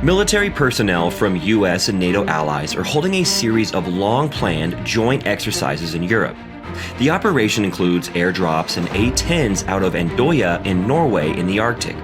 Military personnel from US and NATO allies are holding a series of long-planned joint exercises in Europe. The operation includes airdrops and A-10s out of Andoya in Norway in the Arctic.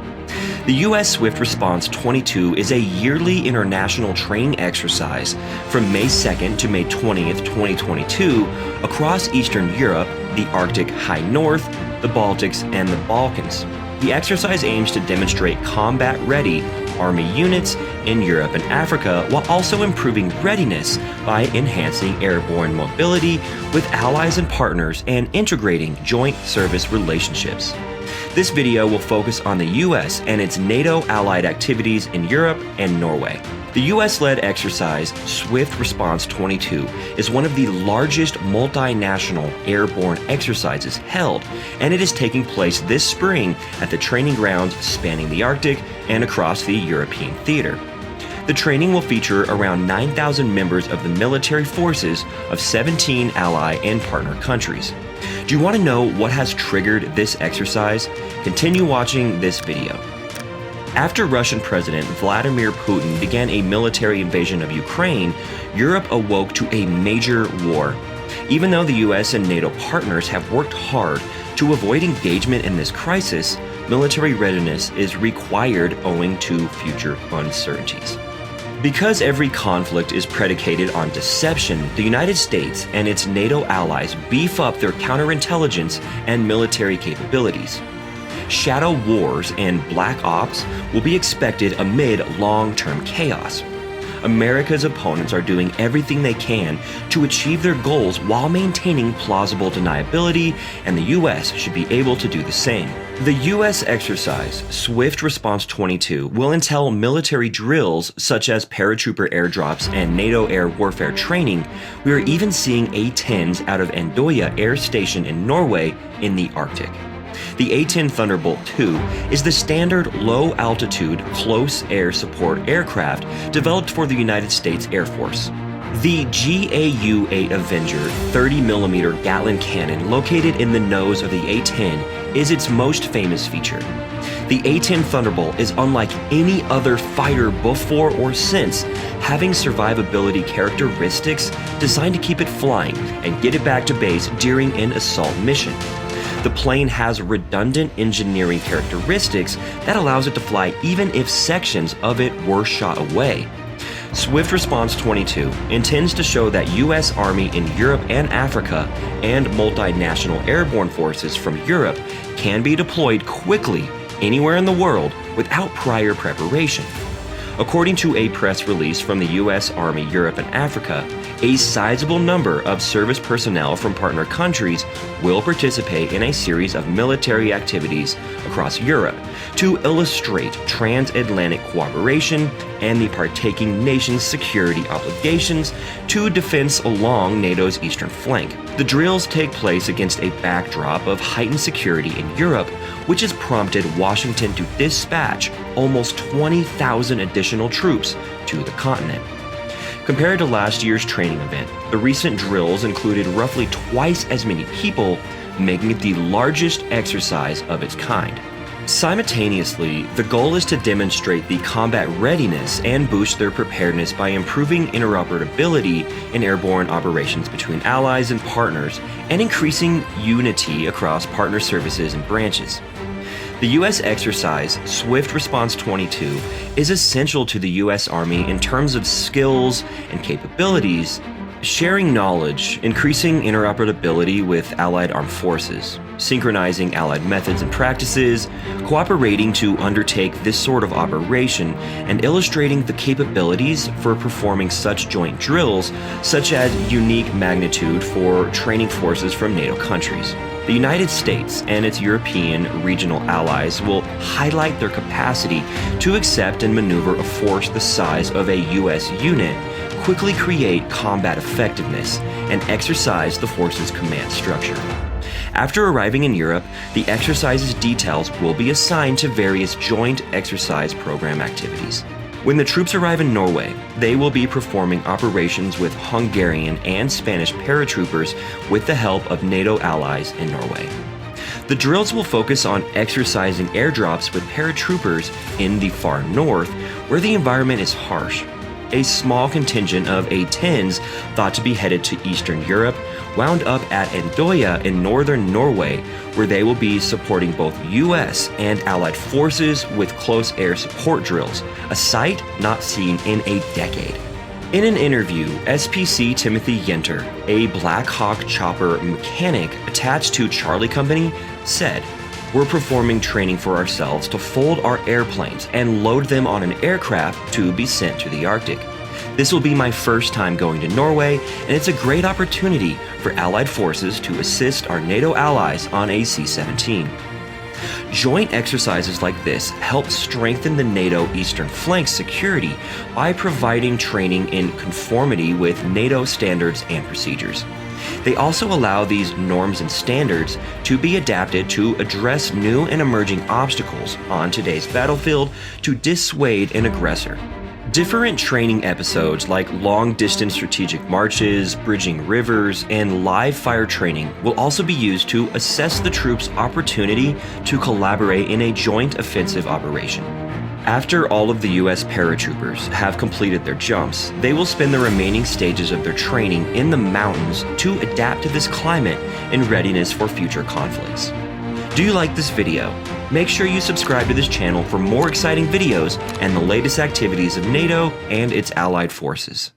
The US Swift Response 22 is a yearly international training exercise from May 2nd to May 20th, 2022 across Eastern Europe, the Arctic High North, the Baltics, and the Balkans. The exercise aims to demonstrate combat-ready Army units in Europe and Africa while also improving readiness by enhancing airborne mobility with allies and partners and integrating joint service relationships. This video will focus on the US and its NATO-allied activities in Europe and Norway. The US-led exercise, Swift Response 22, is one of the largest multinational airborne exercises held, and it is taking place this spring at the training grounds spanning the Arctic and across the European theater. The training will feature around 9,000 members of the military forces of 17 ally and partner countries. Do you want to know what has triggered this exercise? Continue watching this video. After Russian President Vladimir Putin began a military invasion of Ukraine, Europe awoke to a major war. Even though the US and NATO partners have worked hard to avoid engagement in this crisis, military readiness is required owing to future uncertainties. Because every conflict is predicated on deception, the United States and its NATO allies beef up their counterintelligence and military capabilities. Shadow wars and black ops will be expected amid long-term chaos. America's opponents are doing everything they can to achieve their goals while maintaining plausible deniability, and the US should be able to do the same. The US exercise, Swift Response 22, will entail military drills such as paratrooper airdrops and NATO air warfare training. We are even seeing A-10s out of Andoya Air Station in Norway in the Arctic. The A-10 Thunderbolt II is the standard low-altitude, close air support aircraft developed for the United States Air Force. The GAU-8 Avenger 30mm Gatling cannon located in the nose of the A-10 is its most famous feature. The A-10 Thunderbolt is unlike any other fighter before or since, having survivability characteristics designed to keep it flying and get it back to base during an assault mission. The plane has redundant engineering characteristics that allows it to fly even if sections of it were shot away. Swift Response 22 intends to show that U.S. Army in Europe and Africa and multinational airborne forces from Europe can be deployed quickly anywhere in the world without prior preparation. According to a press release from the U.S. Army Europe and Africa, a sizable number of service personnel from partner countries will participate in a series of military activities across Europe to illustrate transatlantic cooperation and the partaking nation's security obligations to defense along NATO's eastern flank. The drills take place against a backdrop of heightened security in Europe, which has prompted Washington to dispatch almost 20,000 additional troops to the continent. Compared to last year's training event, the recent drills included roughly twice as many people, making it the largest exercise of its kind. Simultaneously, the goal is to demonstrate the combat readiness and boost their preparedness by improving interoperability in airborne operations between allies and partners and increasing unity across partner services and branches. The U.S. exercise, Swift Response 22, is essential to the U.S. Army in terms of skills and capabilities, sharing knowledge, increasing interoperability with allied armed forces, synchronizing allied methods and practices, cooperating to undertake this sort of operation, and illustrating the capabilities for performing such joint drills, such as unique magnitude for training forces from NATO countries. The United States and its European regional allies will highlight their capacity to accept and maneuver a force the size of a U.S. unit, quickly create combat effectiveness, and exercise the force's command structure. After arriving in Europe, the exercise's details will be assigned to various joint exercise program activities. When the troops arrive in Norway, they will be performing operations with Hungarian and Spanish paratroopers with the help of NATO allies in Norway. The drills will focus on exercising airdrops with paratroopers in the far north, where the environment is harsh. A small contingent of A-10s thought to be headed to Eastern Europe wound up at Andoya in northern Norway, where they will be supporting both US and Allied forces with close air support drills, a sight not seen in a decade. In an interview, SPC Timothy Yenter, a Black Hawk chopper mechanic attached to Charlie Company, said, "We're performing training for ourselves to fold our airplanes and load them on an aircraft to be sent to the Arctic. This will be my first time going to Norway, and it's a great opportunity for Allied forces to assist our NATO allies on a C-17. Joint exercises like this help strengthen the NATO Eastern Flank's security by providing training in conformity with NATO standards and procedures. They also allow these norms and standards to be adapted to address new and emerging obstacles on today's battlefield to dissuade an aggressor. Different training episodes like long-distance strategic marches, bridging rivers, and live fire training will also be used to assess the troops' opportunity to collaborate in a joint offensive operation. After all of the US paratroopers have completed their jumps, they will spend the remaining stages of their training in the mountains to adapt to this climate in readiness for future conflicts. Do you like this video? Make sure you subscribe to this channel for more exciting videos and the latest activities of NATO and its allied forces.